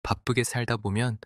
바쁘게 살다 보면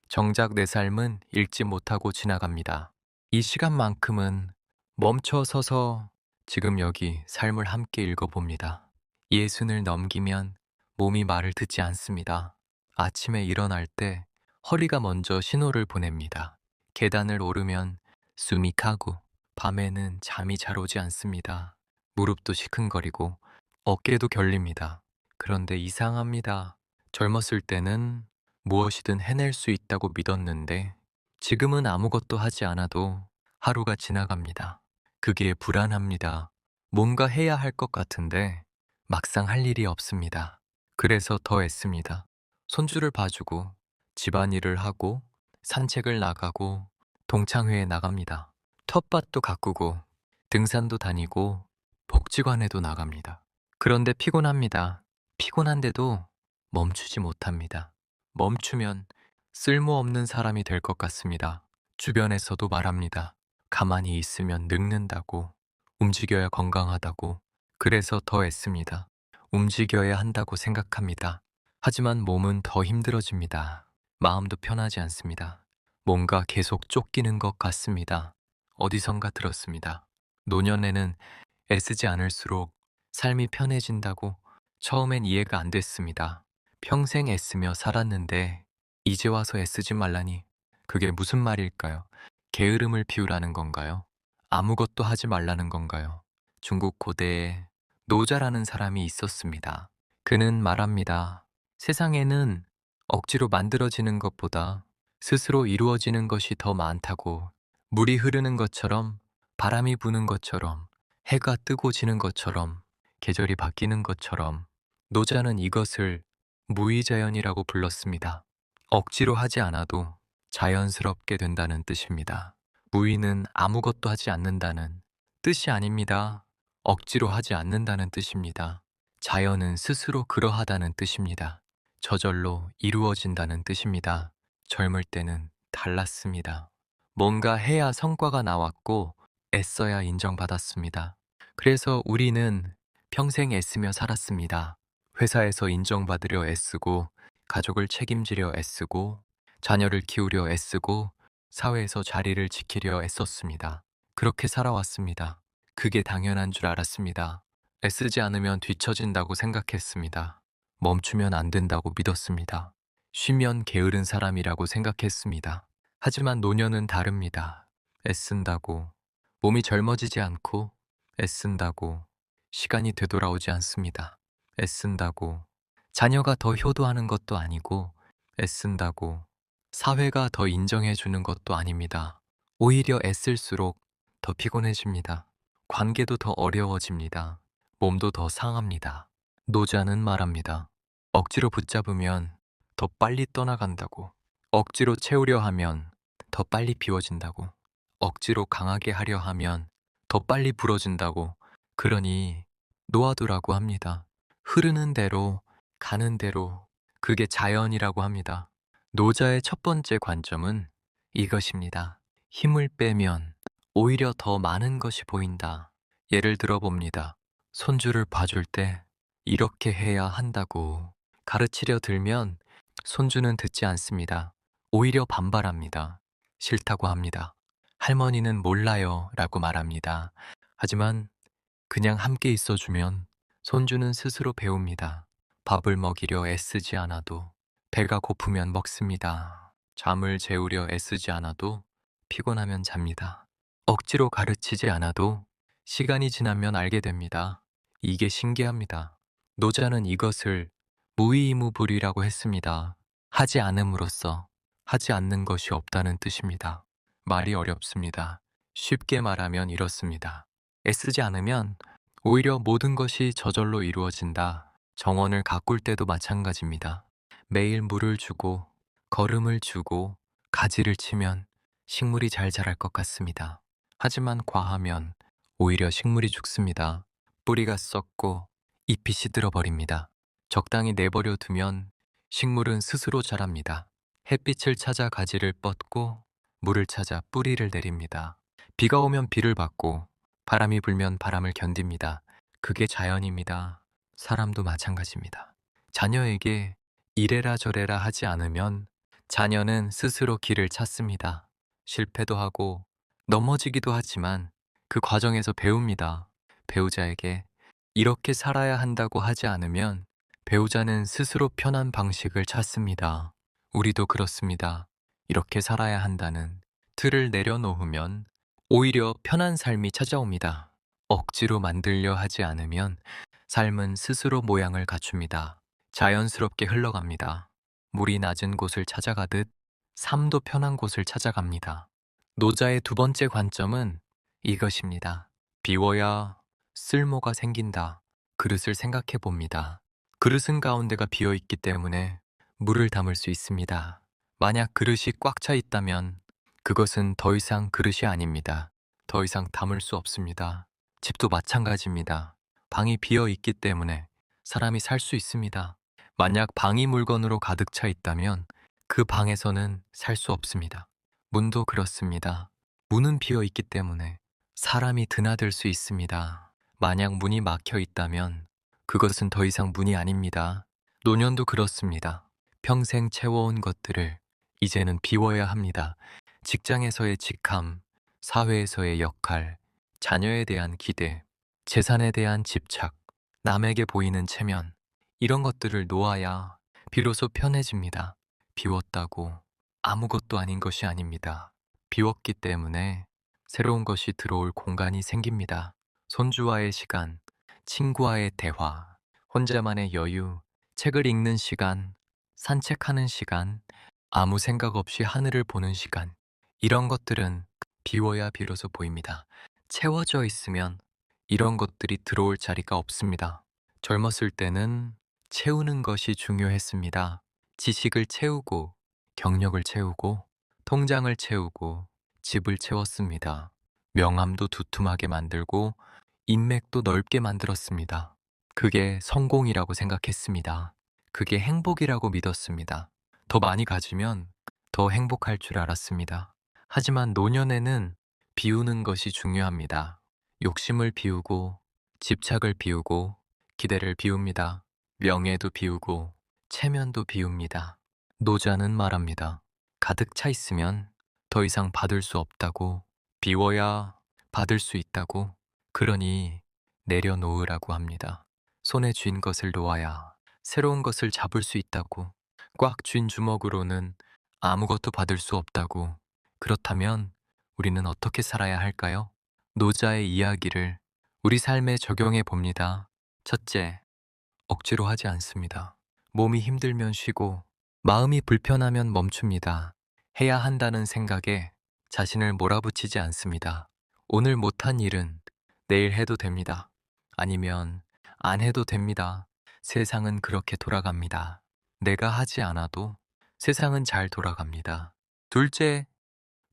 정작 내 삶은 읽지 못하고 지나갑니다. 이 시간만큼은 멈춰 서서 지금 여기 삶을 함께 읽어봅니다. 예순을 넘기면 몸이 말을 듣지 않습니다. 아침에 일어날 때 허리가 먼저 신호를 보냅니다. 계단을 오르면 숨이 가고, 밤에는 잠이 잘 오지 않습니다. 무릎도 시큰거리고 어깨도 결립니다. 그런데 이상합니다. 젊었을 때는 무엇이든 해낼 수 있다고 믿었는데 지금은 아무것도 하지 않아도 하루가 지나갑니다. 그게 불안합니다. 뭔가 해야 할 것 같은데 막상 할 일이 없습니다. 그래서 더 애씁니다. 손주를 봐주고, 집안일을 하고, 산책을 나가고, 동창회에 나갑니다. 텃밭도 가꾸고, 등산도 다니고, 복지관에도 나갑니다. 그런데 피곤합니다. 피곤한데도 멈추지 못합니다. 멈추면 쓸모없는 사람이 될 것 같습니다. 주변에서도 말합니다. 가만히 있으면 늙는다고, 움직여야 건강하다고, 그래서 더 애씁니다. 움직여야 한다고 생각합니다. 하지만 몸은 더 힘들어집니다. 마음도 편하지 않습니다. 뭔가 계속 쫓기는 것 같습니다. 어디선가 들었습니다. 노년에는 애쓰지 않을수록 삶이 편해진다고. 처음엔 이해가 안 됐습니다. 평생 애쓰며 살았는데 이제 와서 애쓰지 말라니, 그게 무슨 말일까요? 게으름을 피우라는 건가요? 아무것도 하지 말라는 건가요? 중국 고대에 노자라는 사람이 있었습니다. 그는 말합니다. 세상에는 억지로 만들어지는 것보다 스스로 이루어지는 것이 더 많다고. 물이 흐르는 것처럼, 바람이 부는 것처럼, 해가 뜨고 지는 것처럼, 계절이 바뀌는 것처럼, 노자는 이것을 무의자연이라고 불렀습니다. 억지로 하지 않아도 자연스럽게 된다는 뜻입니다. 무의는 아무것도 하지 않는다는 뜻이 아닙니다. 억지로 하지 않는다는 뜻입니다. 자연은 스스로 그러하다는 뜻입니다. 저절로 이루어진다는 뜻입니다. 젊을 때는 달랐습니다. 뭔가 해야 성과가 나왔고 애써야 인정받았습니다. 그래서 우리는 평생 애쓰며 살았습니다. 회사에서 인정받으려 애쓰고, 가족을 책임지려 애쓰고, 자녀를 키우려 애쓰고, 사회에서 자리를 지키려 애썼습니다. 그렇게 살아왔습니다. 그게 당연한 줄 알았습니다. 애쓰지 않으면 뒤처진다고 생각했습니다. 멈추면 안 된다고 믿었습니다. 쉬면 게으른 사람이라고 생각했습니다. 하지만 노년은 다릅니다. 애쓴다고 몸이 젊어지지 않고, 애쓴다고 시간이 되돌아오지 않습니다. 애쓴다고 자녀가 더 효도하는 것도 아니고, 애쓴다고 사회가 더 인정해 주는 것도 아닙니다. 오히려 애쓸수록 더 피곤해집니다. 관계도 더 어려워집니다. 몸도 더 상합니다. 노자는 말합니다. 억지로 붙잡으면 더 빨리 떠나간다고. 억지로 채우려 하면 더 빨리 비워진다고. 억지로 강하게 하려 하면 더 빨리 부러진다고. 그러니 놓아두라고 합니다. 흐르는 대로, 가는 대로, 그게 자연이라고 합니다. 노자의 첫 번째 관점은 이것입니다. 힘을 빼면 오히려 더 많은 것이 보인다. 예를 들어 봅니다. 손주를 봐줄 때 이렇게 해야 한다고 가르치려 들면 손주는 듣지 않습니다. 오히려 반발합니다. 싫다고 합니다. 할머니는 몰라요 라고 말합니다. 하지만 그냥 함께 있어주면 손주는 스스로 배웁니다. 밥을 먹이려 애쓰지 않아도 배가 고프면 먹습니다. 잠을 재우려 애쓰지 않아도 피곤하면 잡니다. 억지로 가르치지 않아도 시간이 지나면 알게 됩니다. 이게 신기합니다. 노자는 이것을 무의무불이라고 했습니다. 하지 않음으로써 하지 않는 것이 없다는 뜻입니다. 말이 어렵습니다. 쉽게 말하면 이렇습니다. 애쓰지 않으면 오히려 모든 것이 저절로 이루어진다. 정원을 가꿀 때도 마찬가지입니다. 매일 물을 주고, 거름을 주고, 가지를 치면 식물이 잘 자랄 것 같습니다. 하지만 과하면 오히려 식물이 죽습니다. 뿌리가 썩고 잎이 시들어버립니다. 적당히 내버려 두면 식물은 스스로 자랍니다. 햇빛을 찾아 가지를 뻗고, 물을 찾아 뿌리를 내립니다. 비가 오면 비를 받고, 바람이 불면 바람을 견딥니다. 그게 자연입니다. 사람도 마찬가지입니다. 자녀에게 이래라 저래라 하지 않으면 자녀는 스스로 길을 찾습니다. 실패도 하고 넘어지기도 하지만 그 과정에서 배웁니다. 배우자에게 이렇게 살아야 한다고 하지 않으면 배우자는 스스로 편한 방식을 찾습니다. 우리도 그렇습니다. 이렇게 살아야 한다는 틀을 내려놓으면 오히려 편한 삶이 찾아옵니다. 억지로 만들려 하지 않으면 삶은 스스로 모양을 갖춥니다. 자연스럽게 흘러갑니다. 물이 낮은 곳을 찾아가듯 삶도 편한 곳을 찾아갑니다. 노자의 두 번째 관점은 이것입니다. 비워야 쓸모가 생긴다. 그릇을 생각해 봅니다. 그릇은 가운데가 비어 있기 때문에 물을 담을 수 있습니다. 만약 그릇이 꽉 차 있다면 그것은 더 이상 그릇이 아닙니다. 더 이상 담을 수 없습니다. 집도 마찬가지입니다. 방이 비어 있기 때문에 사람이 살 수 있습니다. 만약 방이 물건으로 가득 차 있다면 그 방에서는 살 수 없습니다. 문도 그렇습니다. 문은 비어 있기 때문에 사람이 드나들 수 있습니다. 만약 문이 막혀 있다면 그것은 더 이상 문이 아닙니다. 노년도 그렇습니다. 평생 채워온 것들을 이제는 비워야 합니다. 직장에서의 직함, 사회에서의 역할, 자녀에 대한 기대, 재산에 대한 집착, 남에게 보이는 체면, 이런 것들을 놓아야 비로소 편해집니다. 비웠다고 아무것도 아닌 것이 아닙니다. 비웠기 때문에 새로운 것이 들어올 공간이 생깁니다. 손주와의 시간, 친구와의 대화, 혼자만의 여유, 책을 읽는 시간, 산책하는 시간, 아무 생각 없이 하늘을 보는 시간, 이런 것들은 비워야 비로소 보입니다. 채워져 있으면 이런 것들이 들어올 자리가 없습니다. 젊었을 때는 채우는 것이 중요했습니다. 지식을 채우고, 경력을 채우고, 통장을 채우고, 집을 채웠습니다. 명함도 두툼하게 만들고, 인맥도 넓게 만들었습니다. 그게 성공이라고 생각했습니다. 그게 행복이라고 믿었습니다. 더 많이 가지면 더 행복할 줄 알았습니다. 하지만 노년에는 비우는 것이 중요합니다. 욕심을 비우고, 집착을 비우고, 기대를 비웁니다. 명예도 비우고, 체면도 비웁니다. 노자는 말합니다. 가득 차 있으면 더 이상 받을 수 없다고, 비워야 받을 수 있다고, 그러니 내려놓으라고 합니다. 손에 쥔 것을 놓아야 새로운 것을 잡을 수 있다고, 꽉 쥔 주먹으로는 아무것도 받을 수 없다고. 그렇다면 우리는 어떻게 살아야 할까요? 노자의 이야기를 우리 삶에 적용해 봅니다. 첫째, 억지로 하지 않습니다. 몸이 힘들면 쉬고, 마음이 불편하면 멈춥니다. 해야 한다는 생각에 자신을 몰아붙이지 않습니다. 오늘 못한 일은 내일 해도 됩니다. 아니면 안 해도 됩니다. 세상은 그렇게 돌아갑니다. 내가 하지 않아도 세상은 잘 돌아갑니다. 둘째,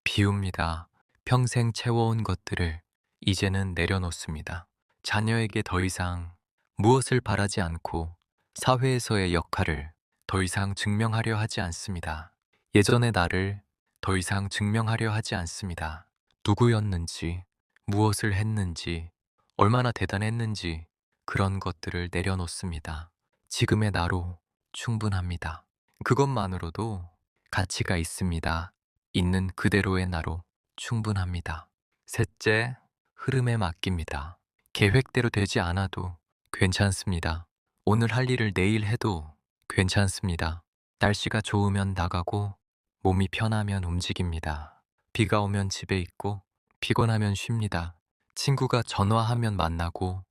비웁니다. 평생 채워온 것들을 이제는 내려놓습니다. 자녀에게 더 이상 무엇을 바라지 않고 사회에서의 역할을 더 이상 증명하려 하지 않습니다. 예전의 나를 더 이상 증명하려 하지 않습니다. 누구였는지, 무엇을 했는지, 얼마나 대단했는지 그런 것들을 내려놓습니다. 지금의 나로 충분합니다. 그것만으로도 가치가 있습니다. 있는 그대로의 나로 충분합니다. 셋째, 흐름에 맡깁니다. 계획대로 되지 않아도 괜찮습니다. 오늘 할 일을 내일 해도 괜찮습니다. 날씨가 좋으면 나가고 몸이 편하면 움직입니다. 비가 오면 집에 있고 피곤하면 쉽니다. 친구가 전화하면 만나고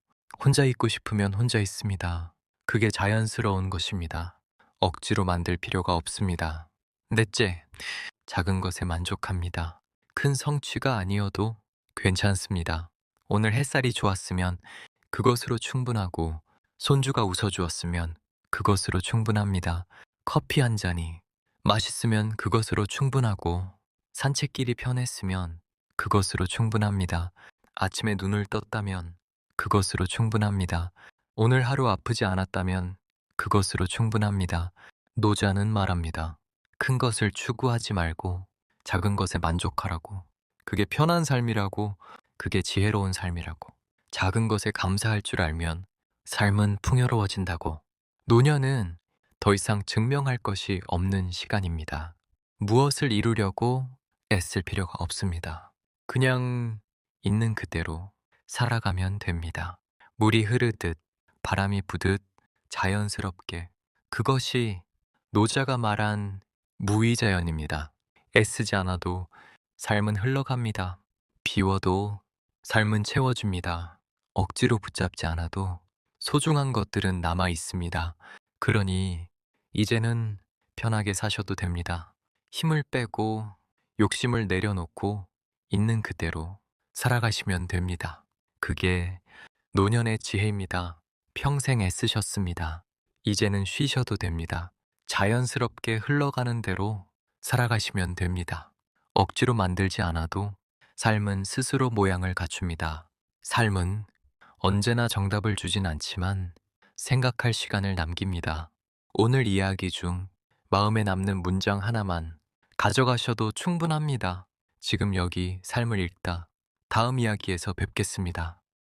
혼자 있고 싶으면 혼자 있습니다. 그게 자연스러운 것입니다. 억지로 만들 필요가 없습니다. 넷째, 작은 것에 만족합니다. 큰 성취가 아니어도 괜찮습니다. 오늘 햇살이 좋았으면 그것으로 충분하고 손주가 웃어주었으면 그것으로 충분합니다. 커피 한 잔이 맛있으면 그것으로 충분하고 산책길이 편했으면 그것으로 충분합니다. 아침에 눈을 떴다면 그것으로 충분합니다. 오늘 하루 아프지 않았다면 그것으로 충분합니다. 노자는 말합니다. 큰 것을 추구하지 말고 작은 것에 만족하라고. 그게 편한 삶이라고, 그게 지혜로운 삶이라고. 작은 것에 감사할 줄 알면 삶은 풍요로워진다고. 노년은 더 이상 증명할 것이 없는 시간입니다. 무엇을 이루려고 애쓸 필요가 없습니다. 그냥 있는 그대로 살아가면 됩니다. 물이 흐르듯 바람이 부듯 자연스럽게, 그것이 노자가 말한 무의자연입니다. 애쓰지 않아도 삶은 흘러갑니다. 비워도 삶은 채워줍니다. 억지로 붙잡지 않아도 소중한 것들은 남아 있습니다. 그러니 이제는 편하게 사셔도 됩니다. 힘을 빼고 욕심을 내려놓고 있는 그대로 살아가시면 됩니다. 그게 노년의 지혜입니다. 평생 애쓰셨습니다. 이제는 쉬셔도 됩니다. 자연스럽게 흘러가는 대로 살아가시면 됩니다. 억지로 만들지 않아도 삶은 스스로 모양을 갖춥니다. 삶은 언제나 정답을 주진 않지만 생각할 시간을 남깁니다. 오늘 이야기 중 마음에 남는 문장 하나만 가져가셔도 충분합니다. 지금 여기 삶을 읽다. 다음 이야기에서 뵙겠습니다.